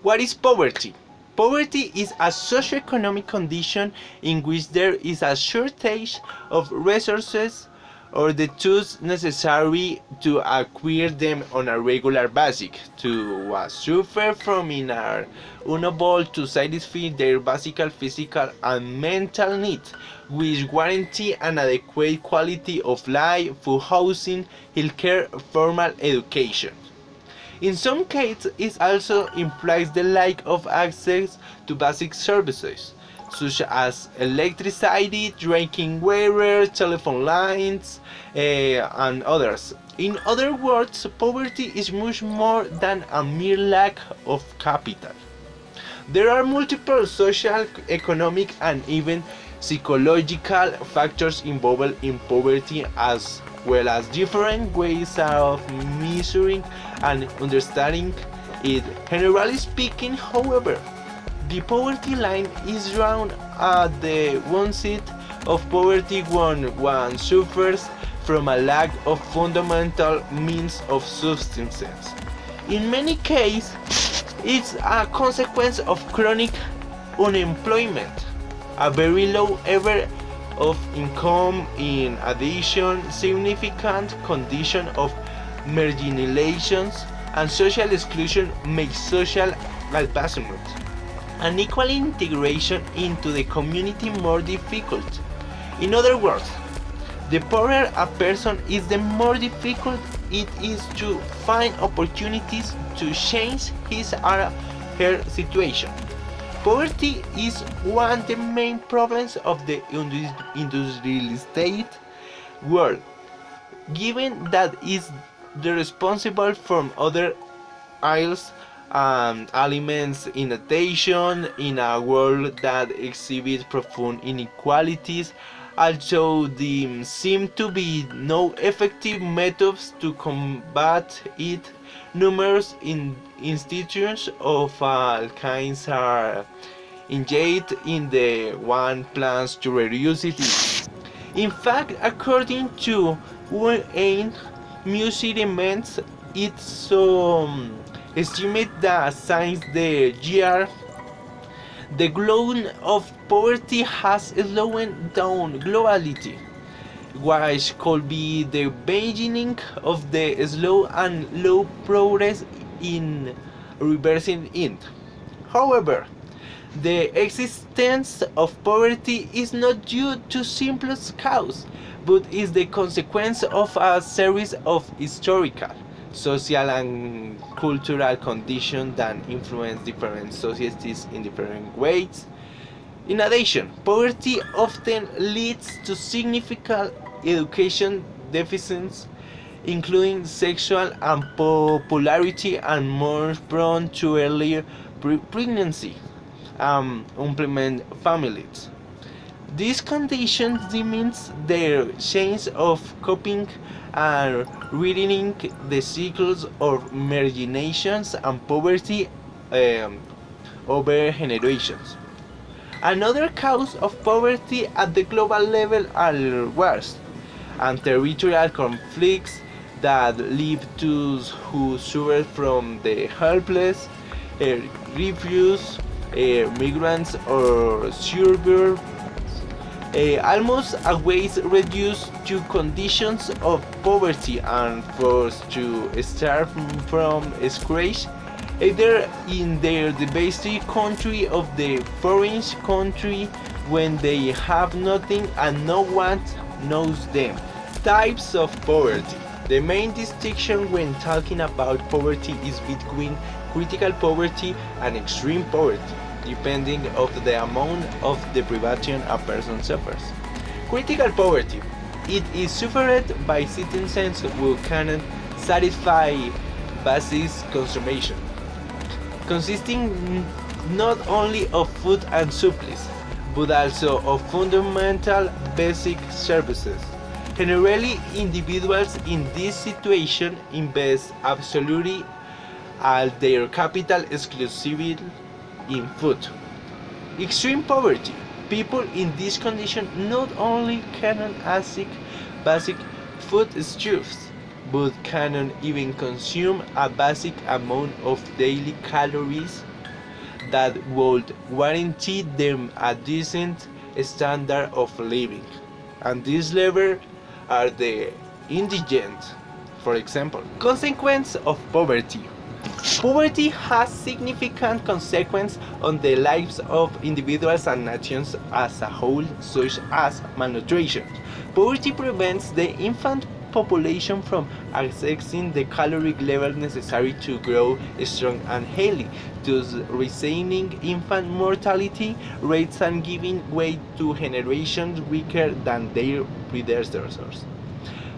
What is poverty? Poverty is a socioeconomic condition in which there is a shortage of resources or the tools necessary to acquire them on a regular basis to suffer from in are unable to satisfy their basic physical and mental needs, which guarantee an adequate quality of life, food, housing, healthcare, formal education. In some cases, it also implies the lack of access to basic services, such as electricity, drinking water, telephone lines, and others. In other words, poverty is much more than a mere lack of capital. There are multiple social, economic, and even psychological factors involved in poverty, as well as different ways of measuring and understanding it. Generally speaking, however, the poverty line is drawn at the onset of poverty when one suffers from a lack of fundamental means of subsistence. In many cases, it's a consequence of chronic unemployment, a very low level of income, in addition, significant condition of marginalization and social exclusion make social advancement and equal integration into the community more difficult. In other words, the poorer a person is, the more difficult it is to find opportunities to change his or her situation. Poverty is one of the main problems of the industrialized world, given that is the responsible for other ills and aliments in addition in a world that exhibits profound inequalities. Although there seem to be no effective methods to combat it, numerous institutions of all kinds are engaged in the one plans to reduce it. In fact, according to UN measurements, it's estimate that since the year the growth of poverty has slowed down globally, which could be the beginning of the slow and low progress in reversing it. However, the existence of poverty is not due to simplest cause, but is the consequence of a series of historical, social, and cultural conditions that influence different societies in different ways. In addition, poverty often leads to significant education deficits, including sexual and popularity, and more prone to early pregnancy and unemployment families. These conditions diminish their chance of coping and redeeming the cycles of marginations and poverty um, over generations. Another cause of poverty at the global level are wars and territorial conflicts that lead to who suffer from the helpless, refugees, migrants, or survivors, almost always reduced to conditions of poverty and forced to starve from scratch, either in their devastated country of the foreign country when they have nothing and no one knows them. Types of poverty. The main distinction when talking about poverty is between critical poverty and extreme poverty, depending of the amount of deprivation a person suffers. Critical poverty. It is suffered by citizens who cannot satisfy basic consumption, consisting not only of food and supplies, but also of fundamental basic services. Generally, individuals in this situation invest absolutely all their capital exclusively in food. Extreme poverty. People in this condition not only cannot access basic food stuffs, but cannot even consume a basic amount of daily calories. that would guarantee them a decent standard of living. And these levels are the indigent, for example. Consequence of poverty. Poverty has significant consequences on the lives of individuals and nations as a whole, such as malnutrition. Poverty prevents the infant population from accessing the caloric level necessary to grow strong and healthy, thus raising infant mortality rates and giving way to generations weaker than their predecessors.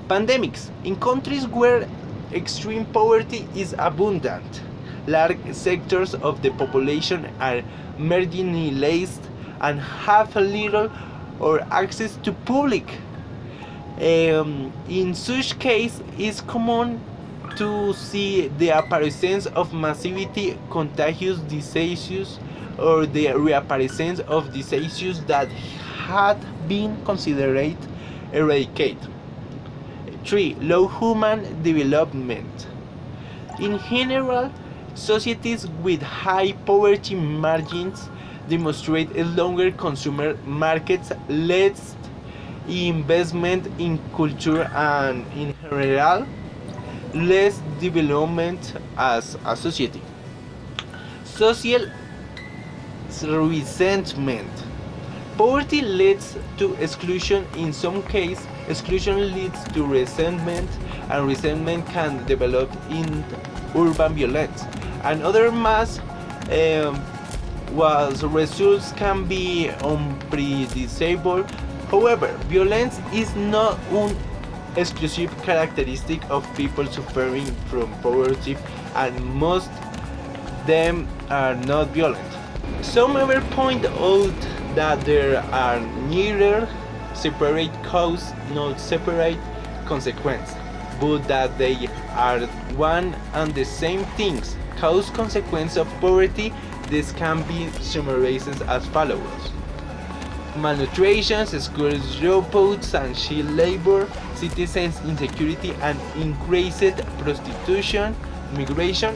Pandemics. In countries where extreme poverty is abundant, large sectors of the population are marginalized and have little or access to public. In such case, it's common to see the appearance of massively contagious diseases or the reappearance of diseases that had been considered eradicated. 3. Low human development. In general, societies with high poverty margins demonstrate longer consumer markets, less investment in culture, and in general, less development as a society. Social resentment. Poverty leads to exclusion. In some cases, exclusion leads to resentment, and resentment can develop in urban violence. And other mass was results can be unpredictable. However, violence is not an exclusive characteristic of people suffering from poverty, and most them are not violent. Some ever point out that there are neither separate cause nor separate consequence, but that they are one and the same things. Cause consequence of poverty. This can be summarized as follows: malnutrition, school dropouts and child labor, citizens insecurity, and increased prostitution, migration,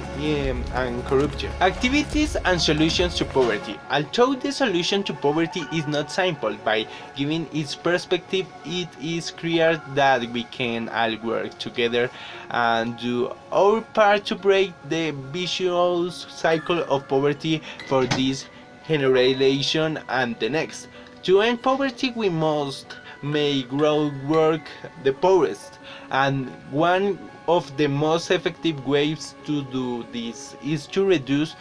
and corruption. Activities and solutions to poverty. Although the solution to poverty is not simple, by giving its perspective, it is clear that we can all work together and do our part to break the vicious cycle of poverty for this generation and the next. To end poverty, we must make work the poorest, and one of the most effective ways to do this is to reduce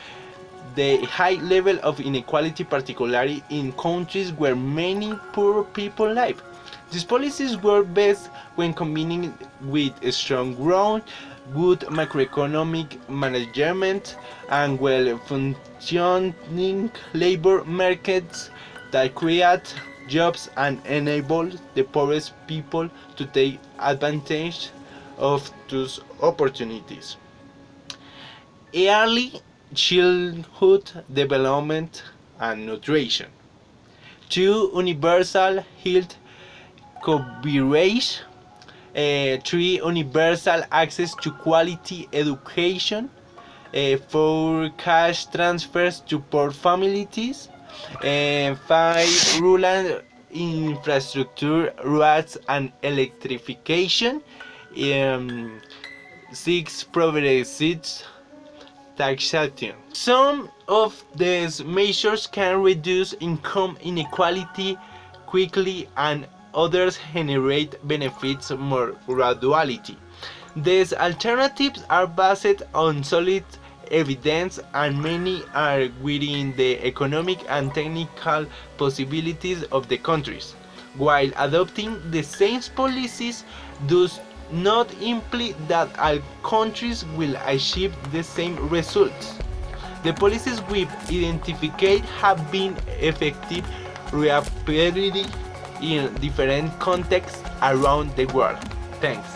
the high level of inequality, particularly in countries where many poor people live. These policies work best when combining with strong growth, good macroeconomic management, and well-functioning labor markets that create jobs and enable the poorest people to take advantage of those opportunities. Early childhood development and nutrition. 2. Universal health coverage. 3. Universal access to quality education. 4. Cash transfers to poor families. 5. Rural infrastructure, roads and electrification. 6. Progressive taxation. Some of these measures can reduce income inequality quickly, and others generate benefits more gradually. These alternatives are based on solid evidence, and many are within the economic and technical possibilities of the countries. While adopting the same policies does not imply that all countries will achieve the same results. The policies we've identified have been effective repeatedly in different contexts around the world. Thanks.